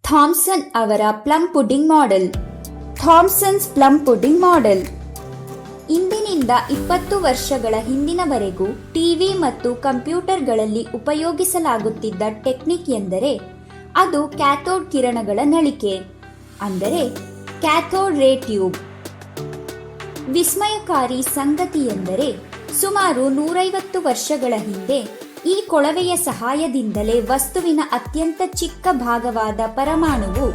Thomson ಅವರ plum pudding model. Thomson's plum pudding model ಇಂದಿನಿಂದ 20 ವರ್ಷಗಳ ಹಿಂದಿನವರೆಗೂ ಟಿವಿ ಮತ್ತು ಕಂಪ್ಯೂಟರ್ಗಳಲ್ಲಿ ಉಪಯೋಗಿಸಲಾಗುತ್ತಿದ್ದ ಟೆಕ್ನಿಕ್ ಎಂದರೆ ಅದು ಕ್ಯಾಥೋಡ್ ಕಿರಣಗಳ ನಳಿಕೆ, ಅಂದರೆ ಕ್ಯಾಥೋಡ್ ರೇ ಟ್ಯೂಬ್. ವಿಸ್ಮಯಕಾರಿ ಸಂಗತಿಯೆಂದರೆ ಸುಮಾರು 150 ವರ್ಷಗಳ ಹಿಂದೆ ಈ ಕೊಳವೆಯ ಸಹಾಯದಿಂದಲೇ ವಸ್ತುವಿನ ಅತ್ಯಂತ ಚಿಕ್ಕ ಭಾಗವಾದ ಪರಮಾಣುವು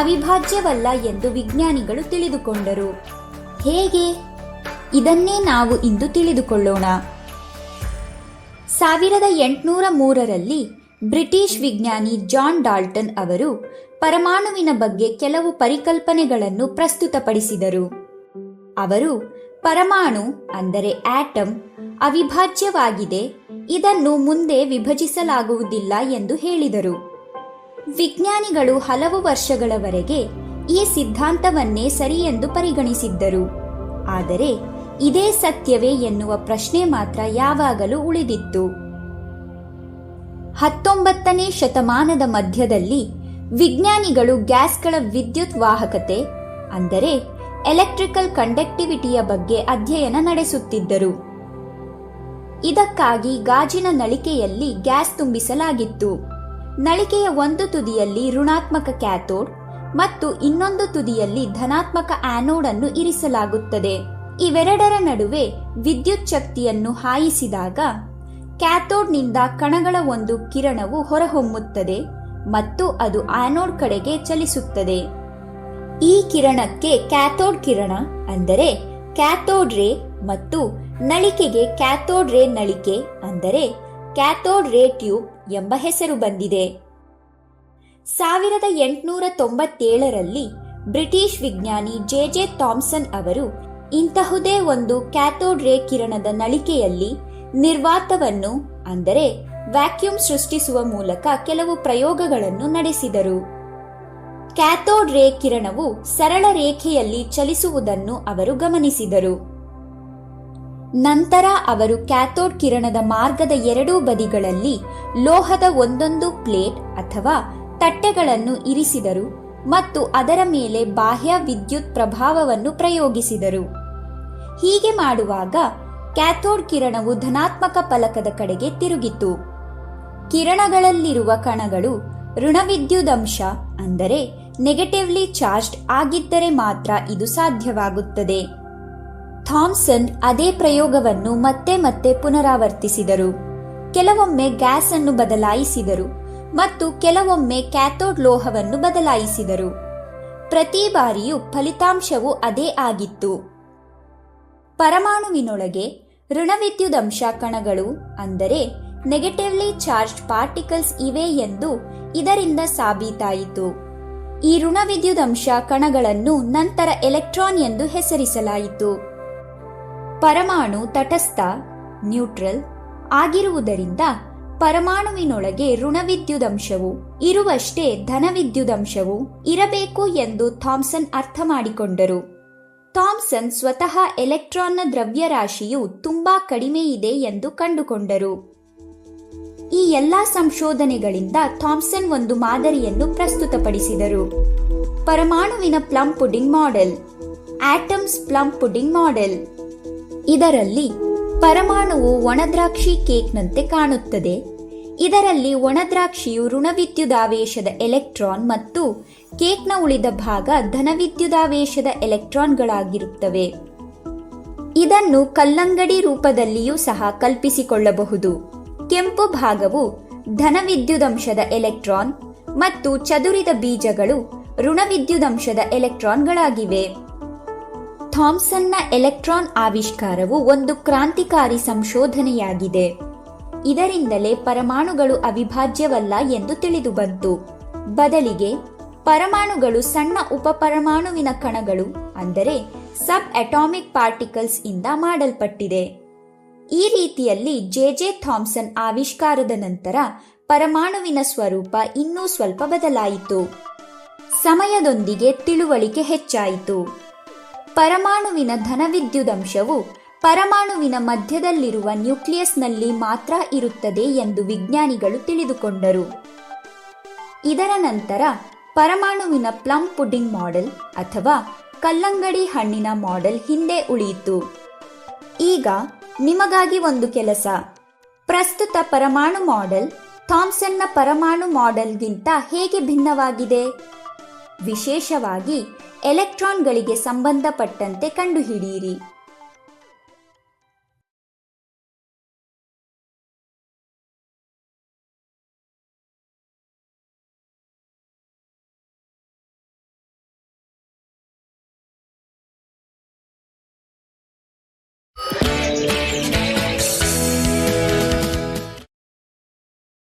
ಅವಿಭಾಜ್ಯವಲ್ಲ ಎಂದು ವಿಜ್ಞಾನಿಗಳು ತಿಳಿದುಕೊಂಡರು. ಹೇಗೆ? ಇದನ್ನೇ ನಾವು ಇಂದು ತಿಳಿದುಕೊಳ್ಳೋಣ. 1803ರಲ್ಲಿ ಬ್ರಿಟಿಷ್ ವಿಜ್ಞಾನಿ ಜಾನ್ ಡಾಲ್ಟನ್ ಅವರು ಪರಮಾಣುವಿನ ಬಗ್ಗೆ ಕೆಲವು ಪರಿಕಲ್ಪನೆಗಳನ್ನು ಪ್ರಸ್ತುತಪಡಿಸಿದರು. ಅವರು ಪರಮಾಣು ಅಂದರೆ ಆಟಮ್ ಅವಿಭಾಜ್ಯವಾಗಿದೆ, ಇದನ್ನು ಮುಂದೆ ವಿಭಜಿಸಲಾಗುವುದಿಲ್ಲ ಎಂದು ಹೇಳಿದರು. ವಿಜ್ಞಾನಿಗಳು ಹಲವು ವರ್ಷಗಳವರೆಗೆ ಈ ಸಿದ್ಧಾಂತವನ್ನೇ ಸರಿಯೆಂದು ಪರಿಗಣಿಸಿದ್ದರು. ಆದರೆ ಇದೇ ಸತ್ಯವೇ ಎನ್ನುವ ಪ್ರಶ್ನೆ ಮಾತ್ರ ಯಾವಾಗಲೂ ಉಳಿದಿತ್ತು. 19ನೇ ಶತಮಾನದ ಮಧ್ಯದಲ್ಲಿ ವಿಜ್ಞಾನಿಗಳು ಗ್ಯಾಸ್ಗಳ ವಿದ್ಯುತ್ ವಾಹಕತೆ ಅಂದರೆ ಎಲೆಕ್ಟ್ರಿಕಲ್ ಕಂಡಕ್ಟಿವಿಟಿಯ ಬಗ್ಗೆ ಅಧ್ಯಯನ ನಡೆಸುತ್ತಿದ್ದರು. ಇದಕ್ಕಾಗಿ ಗಾಜಿನ ನಳಿಕೆಯಲ್ಲಿ ಗ್ಯಾಸ್ ತುಂಬಿಸಲಾಗಿತ್ತು. ನಳಿಕೆಯ ಒಂದು ತುದಿಯಲ್ಲಿ ಋಣಾತ್ಮಕ ಕ್ಯಾಥೋಡ್ ಮತ್ತು ಇನ್ನೊಂದು ತುದಿಯಲ್ಲಿ ಧನಾತ್ಮಕ ಆನೋಡ್ ಅನ್ನು ಇರಿಸಲಾಗುತ್ತದೆ. ಇವೆರಡರ ನಡುವೆ ವಿದ್ಯುತ್ ಶಕ್ತಿಯನ್ನು ಹಾಯಿಸಿದಾಗ ಕ್ಯಾಥೋಡ್ನಿಂದ ಕಣಗಳ ಒಂದು ಕಿರಣವು ಹೊರಹೊಮ್ಮುತ್ತದೆ ಮತ್ತು ಅದು ಆನೋಡ್ ಕಡೆಗೆ ಚಲಿಸುತ್ತದೆ. ಈ ಕಿರಣಕ್ಕೆ ಕ್ಯಾಥೋಡ್ ಕಿರಣ ಅಂದರೆ ಕ್ಯಾಥೋಡ್ ರೇ ಮತ್ತು ನಳಿಕೆಗೆ ಕ್ಯಾಥೋಡ್ ರೇ ನಳಿಕೆ ಅಂದರೆ ಕ್ಯಾಥೋಡ್ ರೇ ಟ್ಯೂಬ್ ಎಂಬ ಹೆಸರು ಬಂದಿದೆ. 1897ರಲ್ಲಿ ಬ್ರಿಟಿಷ್ ವಿಜ್ಞಾನಿ ಜೆ ಥಾಮ್ಸನ್ ಅವರು ಇಂತಹುದೇ ಒಂದು ಕ್ಯಾಥೋಡ್ ರೇ ಕಿರಣದ ನಳಿಕೆಯಲ್ಲಿ ನಿರ್ವಾತವನ್ನು ಅಂದರೆ ವ್ಯಾಕ್ಯೂಮ್ ಸೃಷ್ಟಿಸುವ ಮೂಲಕ ಕೆಲವು ಪ್ರಯೋಗಗಳನ್ನು ನಡೆಸಿದರು. ಕ್ಯಾಥೋಡ್ ರೇ ಕಿರಣವು ಸರಳ ರೇಖೆಯಲ್ಲಿ ಚಲಿಸುವುದನ್ನು ಅವರು ಗಮನಿಸಿದರು. ನಂತರ ಅವರು ಕ್ಯಾಥೋಡ್ ಕಿರಣದ ಮಾರ್ಗದ ಎರಡೂ ಬದಿಗಳಲ್ಲಿ ಲೋಹದ ಒಂದೊಂದು ಪ್ಲೇಟ್ ಅಥವಾ ತಟ್ಟೆಗಳನ್ನು ಇರಿಸಿದರು ಮತ್ತು ಅದರ ಮೇಲೆ ಬಾಹ್ಯ ವಿದ್ಯುತ್ ಪ್ರಭಾವವನ್ನು ಪ್ರಯೋಗಿಸಿದರು. ಹೀಗೆ ಮಾಡುವಾಗ ಕ್ಯಾಥೋಡ್ ಕಿರಣವು ಧನಾತ್ಮಕ ಫಲಕದ ಕಡೆಗೆ ತಿರುಗಿತು. ಕಿರಣಗಳಲ್ಲಿರುವ ಕಣಗಳು ಋಣವಿದ್ಯುದಂಶ ಅಂದರೆ ನೆಗೆಟಿವ್ಲಿ ಚಾರ್ಜ್ಡ್ ಆಗಿದ್ದರೆ ಮಾತ್ರ ಇದು ಸಾಧ್ಯವಾಗುತ್ತದೆ. ಥಾಮ್ಸನ್ ಅದೇ ಪ್ರಯೋಗವನ್ನು ಮತ್ತೆ ಮತ್ತೆ ಪುನರಾವರ್ತಿಸಿದರು. ಕೆಲವೊಮ್ಮೆ ಗ್ಯಾಸ್ ಅನ್ನು ಬದಲಾಯಿಸಿದರು ಮತ್ತು ಕೆಲವೊಮ್ಮೆ ಕ್ಯಾಥೋಡ್ ಲೋಹವನ್ನು ಬದಲಾಯಿಸಿದರು. ಪ್ರತಿ ಬಾರಿಯೂ ಫಲಿತಾಂಶವು ಅದೇ ಆಗಿತ್ತು. ಪರಮಾಣುವಿನೊಳಗೆ ಋಣವಿದ್ಯುದಂಶ ಕಣಗಳು ಅಂದರೆ ನೆಗೆಟಿವ್ಲಿ ಚಾರ್ಜ್ಡ್ ಪಾರ್ಟಿಕಲ್ಸ್ ಇವೆ ಎಂದು ಇದರಿಂದ ಸಾಬೀತಾಯಿತು. ಈ ಋಣವಿದ್ಯುದಂಶ ಕಣಗಳನ್ನು ನಂತರ ಎಲೆಕ್ಟ್ರಾನ್ ಎಂದು ಹೆಸರಿಸಲಾಯಿತು. ಪರಮಾಣು ತಟಸ್ಥ ನ್ಯೂಟ್ರಲ್ ಆಗಿರುವುದರಿಂದ ಪರಮಾಣುವಿನೊಳಗೆ ಋಣವಿದ್ಯುದಂಶವು ಇರುವಷ್ಟೇ ಧನವಿದ್ಯುದಂಶವು ಇರಬೇಕು ಎಂದು ಥಾಮ್ಸನ್ ಅರ್ಥ ಮಾಡಿಕೊಂಡರು. ಥಾಮ್ಸನ್ ಸ್ವತಃ ಎಲೆಕ್ಟ್ರಾನ್ನ ದ್ರವ್ಯರಾಶಿಯು ತುಂಬಾ ಕಡಿಮೆ ಇದೆ ಎಂದು ಕಂಡುಕೊಂಡರು. ಈ ಎಲ್ಲಾ ಸಂಶೋಧನೆಗಳಿಂದ ಥಾಮ್ಸನ್ ಒಂದು ಮಾದರಿಯನ್ನು ಪ್ರಸ್ತುತಪಡಿಸಿದರು. ಪರಮಾಣುವಿನ plum pudding model, atoms plum pudding model. ಇದರಲ್ಲಿ ಪರಮಾಣುವು ಒಣದ್ರಾಕ್ಷಿ ಕೇಕ್ನಂತೆ ಕಾಣುತ್ತದೆ. ಇದರಲ್ಲಿ ಒಣದ್ರಾಕ್ಷಿಯು ಋಣವಿದ್ಯುದಾವೇಶದ ಎಲೆಕ್ಟ್ರಾನ್ ಮತ್ತು ಕೇಕ್ನ ಉಳಿದ ಭಾಗ ಧನವಿದ್ಯುದಾವೇಶದ ಎಲೆಕ್ಟ್ರಾನ್ಗಳಾಗಿರುತ್ತವೆ. ಇದನ್ನು ಕಲ್ಲಂಗಡಿ ರೂಪದಲ್ಲಿಯೂ ಸಹ ಕಲ್ಪಿಸಿಕೊಳ್ಳಬಹುದು. ಕೆಂಪು ಭಾಗವು ಧನವಿದ್ಯುದಂಶದ ಎಲೆಕ್ಟ್ರಾನ್ ಮತ್ತು ಚದುರಿದ ಬೀಜಗಳು ಋಣವಿದ್ಯುದಂಶದ ಎಲೆಕ್ಟ್ರಾನ್ಗಳಾಗಿವೆ. ಥಾಮ್ಸನ್ನ ಎಲೆಕ್ಟ್ರಾನ್ ಆವಿಷ್ಕಾರವು ಒಂದು ಕ್ರಾಂತಿಕಾರಿ ಸಂಶೋಧನೆಯಾಗಿದೆ. ಇದರಿಂದಲೇ ಪರಮಾಣುಗಳು ಅವಿಭಾಜ್ಯವಲ್ಲ ಎಂದು ತಿಳಿದುಬಂತು. ಬದಲಿಗೆ ಪರಮಾಣುಗಳು ಸಣ್ಣ ಉಪಪರಮಾಣುವಿನ ಕಣಗಳು ಅಂದರೆ ಸಬ್ ಅಟಾಮಿಕ್ ಪಾರ್ಟಿಕಲ್ಸ್ ಇಂದ ಮಾಡಲ್ಪಟ್ಟಿದೆ. ಈ ರೀತಿಯಲ್ಲಿ ಜೆ ಥಾಮ್ಸನ್ ಆವಿಷ್ಕಾರದ ನಂತರ ಪರಮಾಣುವಿನ ಸ್ವರೂಪ ಇನ್ನೂ ಸ್ವಲ್ಪ ಬದಲಾಯಿತು. ಸಮಯದೊಂದಿಗೆ ತಿಳುವಳಿಕೆ ಹೆಚ್ಚಾಯಿತು. ಪರಮಾಣುವಿನ ಧನವಿದ್ಯುದಂಶವು ಪರಮಾಣುವಿನ ಮಧ್ಯದಲ್ಲಿರುವ ನ್ಯೂಕ್ಲಿಯಸ್ನಲ್ಲಿ ಮಾತ್ರ ಇರುತ್ತದೆ ಎಂದು ವಿಜ್ಞಾನಿಗಳು ತಿಳಿದುಕೊಂಡರು. ಇದರ ನಂತರ ಪರಮಾಣುವಿನ ಪ್ಲಮ್ ಪುಡ್ಡಿಂಗ್ ಮಾಡೆಲ್ ಅಥವಾ ಕಲ್ಲಂಗಡಿ ಹಣ್ಣಿನ ಮಾಡೆಲ್ ಹಿಂದೆ ಉಳಿಯಿತು. ಈಗ ನಿಮಗಾಗಿ ಒಂದು ಕೆಲಸ. ಪ್ರಸ್ತುತ ಪರಮಾಣು ಮಾಡೆಲ್ ಥಾಮ್ಸನ್ನ ಪರಮಾಣು ಮಾಡೆಲ್ಗಿಂತ ಹೇಗೆ ಭಿನ್ನವಾಗಿದೆ? ವಿಶೇಷವಾಗಿ ಎಲೆಕ್ಟ್ರಾನ್ಗಳಿಗೆ ಸಂಬಂಧಪಟ್ಟಂತೆ ಕಂಡುಹಿಡಿಯಿರಿ.